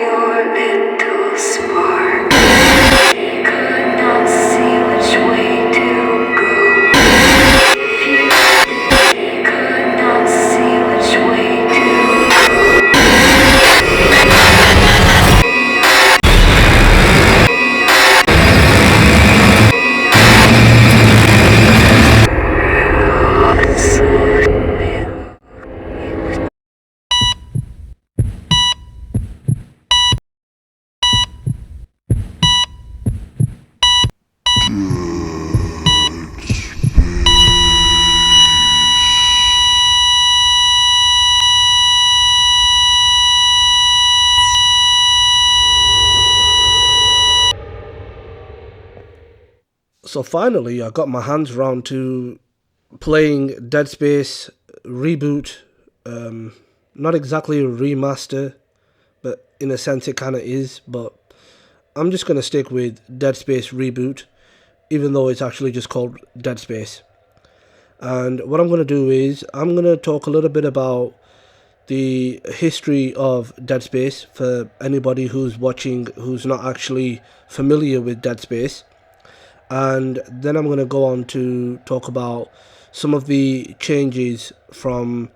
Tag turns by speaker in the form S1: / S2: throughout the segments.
S1: your little spark. He could not see which way to go. He could not see which way to go.
S2: So finally, I got my hands around to playing Dead Space Reboot. Not exactly a remaster, but in a sense it kind of is. But I'm just going to stick with Dead Space Reboot, even though it's actually just called Dead Space. And what I'm going to do is I'm going to talk a little bit about the history of Dead Space for anybody who's watching who's not actually familiar with Dead Space. And then I'm going to go on to talk about some of the changes from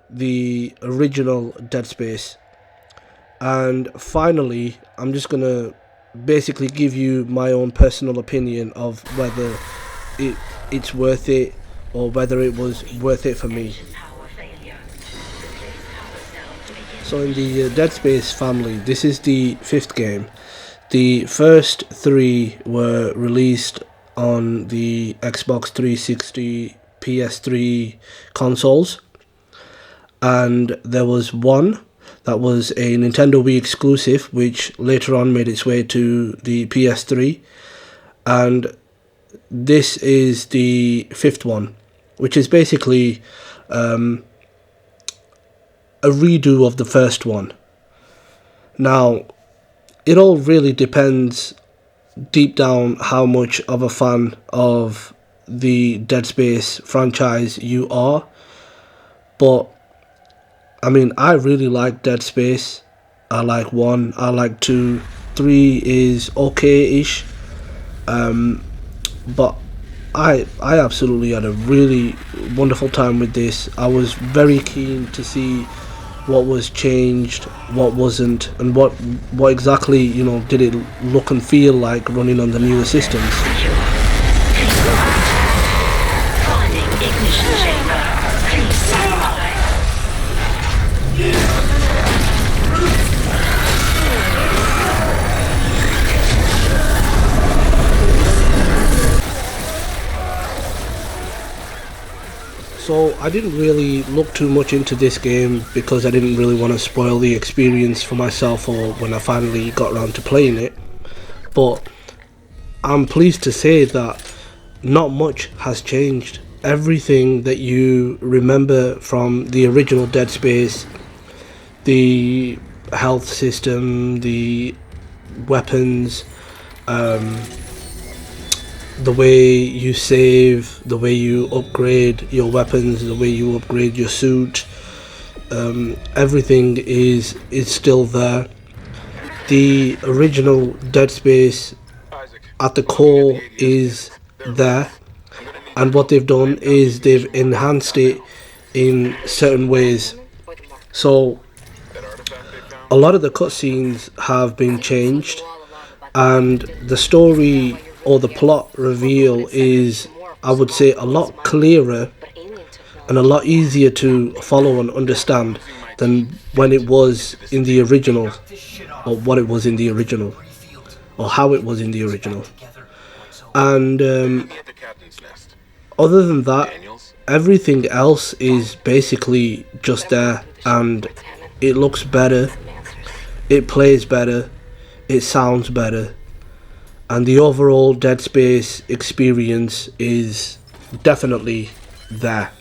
S2: the original Dead Space. And finally, I'm just going to basically give you my own personal opinion of whether it's worth it or whether it was worth it for me. So in the Dead Space family, this is the 5th game. The first 3 were released on the Xbox 360, PS3 consoles, and there was one that was a Nintendo Wii exclusive, which later on made its way to the PS3, and this is the 5th one, which is basically a redo of the first one. Now, it all really depends deep down how much of a fan of the Dead Space franchise you are. But, I mean, I really like Dead Space. I like 1, I like 2, 3 is okay-ish. But I absolutely had a really wonderful time with this. I was very keen to see what was changed, what wasn't, and what exactly, did it look and feel like running on the newer systems. So I didn't really look too much into this game because I didn't really want to spoil the experience for myself or when I finally got around to playing it. But I'm pleased to say that not much has changed. Everything that you remember from the original Dead Space, the health system, the weapons, the way you save, the way you upgrade your weapons, the way you upgrade your suit, everything is still there. The original Dead Space at the core is there, and what they've done is they've enhanced it in certain ways. So a lot of the cutscenes have been changed, and the story or the plot reveal is, I would say, a lot clearer and a lot easier to follow and understand than when it was in the original, or what it was in the original, or how it was in the original. And other than that, everything else is basically just there, and it looks better, it plays better, it sounds better, and the overall Dead Space experience is definitely there.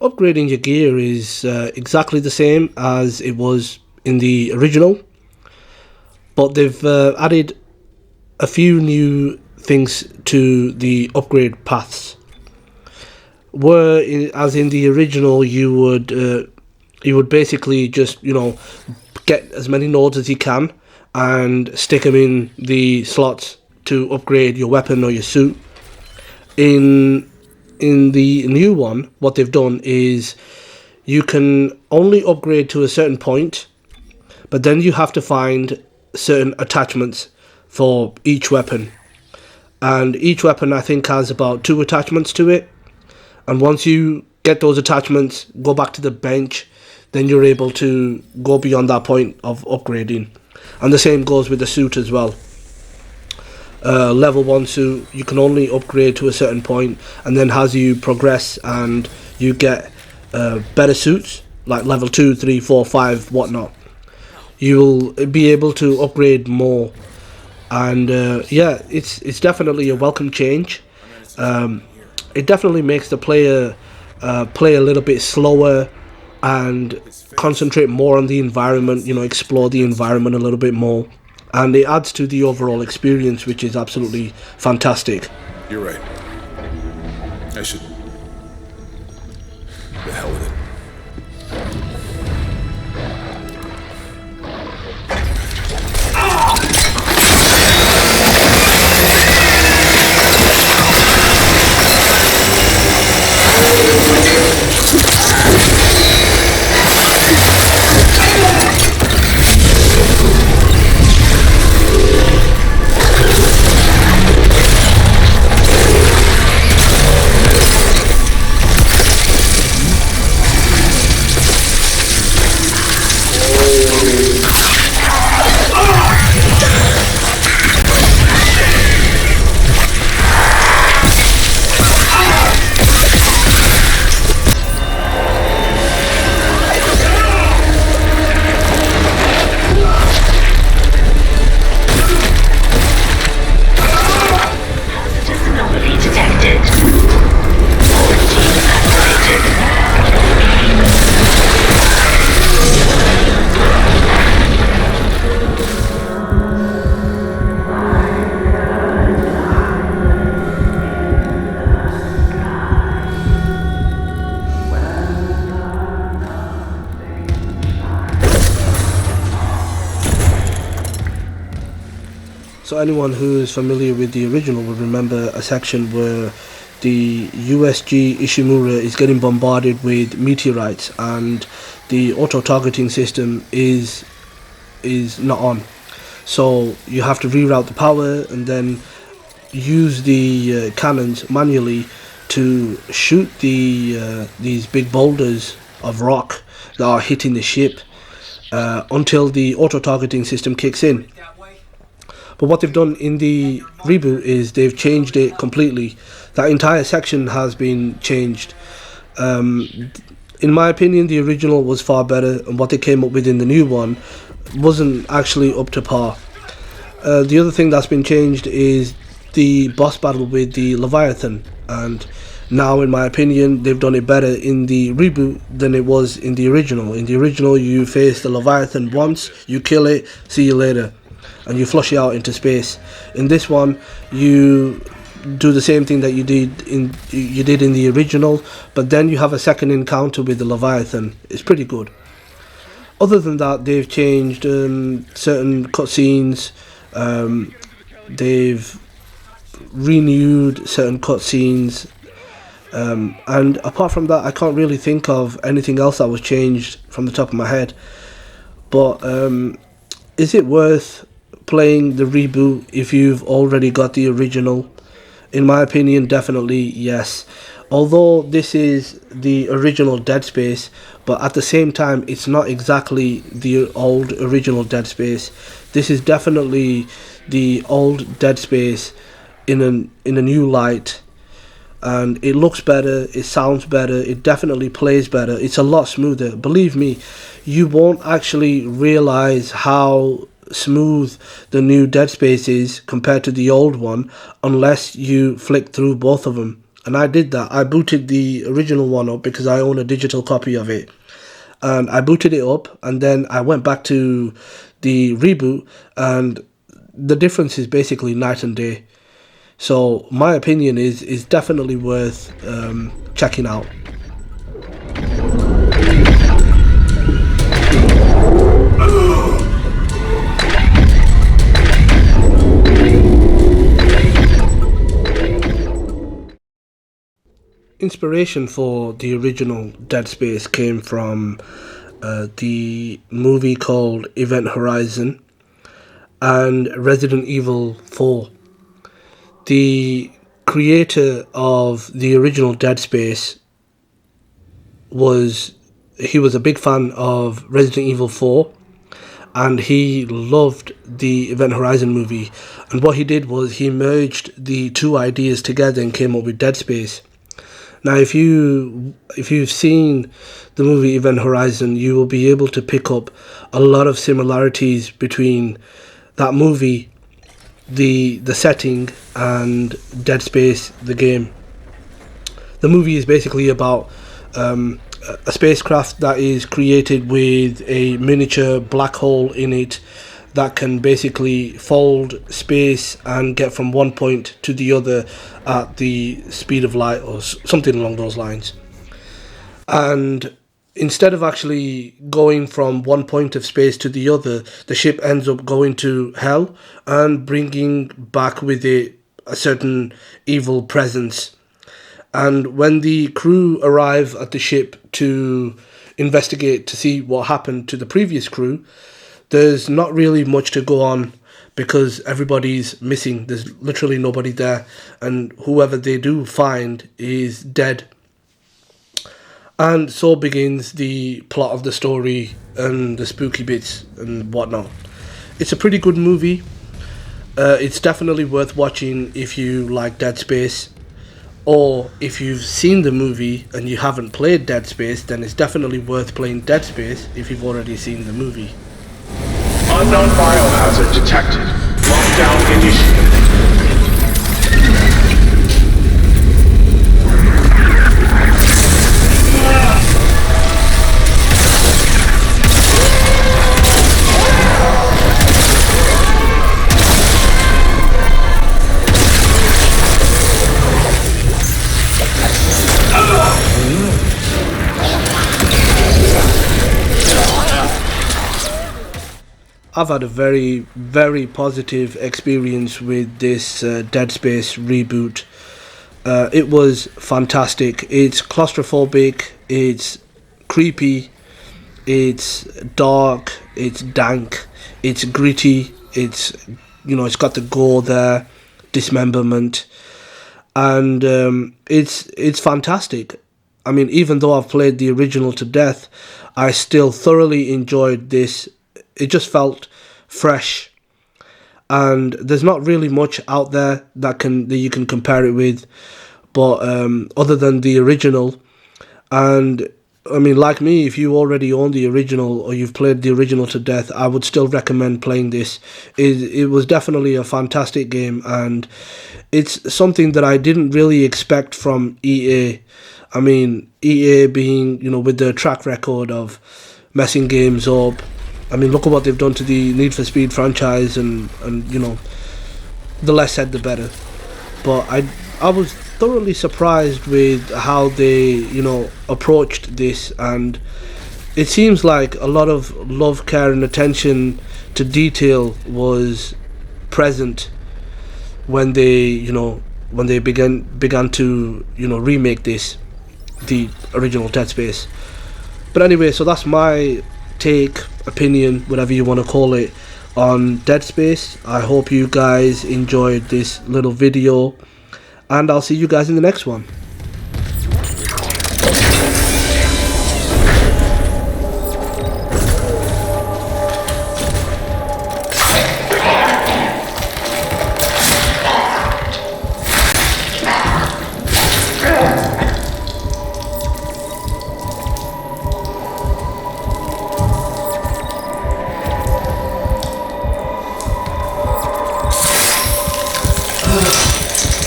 S2: Upgrading your gear is exactly the same as it was in the original, but they've added a few new things to the upgrade paths. As in the original, you would basically just get as many nodes as you can and stick them in the slots to upgrade your weapon or your suit. In the new one, what they've done is you can only upgrade to a certain point, but then you have to find certain attachments for each weapon. And each weapon, I think, has about 2 attachments to it. And once you get those attachments, go back to the bench, then you're able to go beyond that point of upgrading. And the same goes with the suit as well. Level 1 suit, you can only upgrade to a certain point, and then as you progress and you get better suits, like level 2, 3, 4, 5, whatnot, you will be able to upgrade more. And yeah, it's definitely a welcome change. It definitely makes the player play a little bit slower and concentrate more on the environment, explore the environment a little bit more. And it adds to the overall experience, which is absolutely fantastic.
S3: You're right. I should... The hell with it.
S2: So anyone who is familiar with the original will remember a section where the USG Ishimura is getting bombarded with meteorites and the auto-targeting system is not on. So you have to reroute the power and then use the cannons manually to shoot these big boulders of rock that are hitting the ship until the auto-targeting system kicks in. But what they've done in the reboot is they've changed it completely. That entire section has been changed. In my opinion, the original was far better, and what they came up with in the new one wasn't actually up to par. The other thing that's been changed is the boss battle with the Leviathan, and now, in my opinion, they've done it better in the reboot than it was in the original. In the original, you face the Leviathan once, you kill it, see you later, and you flush it out into space. In this one, you do the same thing that you did in the original, but then you have a second encounter with the Leviathan. It's pretty good. Other than that, they've changed certain cutscenes. They've renewed certain cutscenes, and apart from that, I can't really think of anything else that was changed from the top of my head. But is it worth playing the reboot if you've already got the original? In my opinion, definitely yes. Although this is the original Dead Space, but at the same time, it's not exactly the old original Dead Space. This is definitely the old Dead Space in a new light, and it looks better, it sounds better, it definitely plays better. It's a lot smoother. Believe me, you won't actually realize how smooth the new Dead Space is compared to the old one unless you flick through both of them. And I did that. I booted the original one up because I own a digital copy of it, and I booted it up, and then I went back to the reboot, and the difference is basically night and day. So my opinion is definitely worth checking out. inspiration for the original Dead Space came from the movie called Event Horizon and Resident Evil 4. The creator of the original Dead Space was a big fan of Resident Evil 4, and he loved the Event Horizon movie. And what he did was he merged the two ideas together and came up with Dead Space. Now, if you've seen the movie Event Horizon, you will be able to pick up a lot of similarities between that movie, the setting, and Dead Space, the game. The movie is basically about a spacecraft that is created with a miniature black hole in it that can basically fold space and get from one point to the other at the speed of light or something along those lines. And instead of actually going from one point of space to the other, the ship ends up going to hell and bringing back with it a certain evil presence. And when the crew arrive at the ship to investigate to see what happened to the previous crew, there's not really much to go on because everybody's missing. There's literally nobody there, and whoever they do find is dead. And so begins the plot of the story and the spooky bits and whatnot. It's a pretty good movie. It's definitely worth watching if you like Dead Space. Or if you've seen the movie and you haven't played Dead Space, then it's definitely worth playing Dead Space if you've already seen the movie.
S4: Unknown biohazard detected. Lockdown initiated.
S2: I've had a very, very positive experience with this Dead Space reboot. It was fantastic. It's claustrophobic, it's creepy, it's dark, it's dank, it's gritty, it's got the gore there, dismemberment, and it's fantastic. I mean, even though I've played the original to death, I still thoroughly enjoyed this. It just felt fresh, and there's not really much out there that you can compare it with, but other than the original. And I mean, like me, if you already own the original or you've played the original to death, I would still recommend playing this. It was definitely a fantastic game, and it's something that I didn't really expect from EA. I mean, EA being, with their track record of messing games up. I mean, look at what they've done to the Need for Speed franchise, and the less said, the better. But I was thoroughly surprised with how they, approached this, and it seems like a lot of love, care, and attention to detail was present when they, began to, remake this, the original Dead Space. But anyway, so that's my take, opinion, whatever you want to call it, on Dead Space. I hope you guys enjoyed this little video, and I'll see you guys in the next one.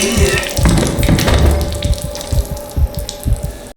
S1: Eat it.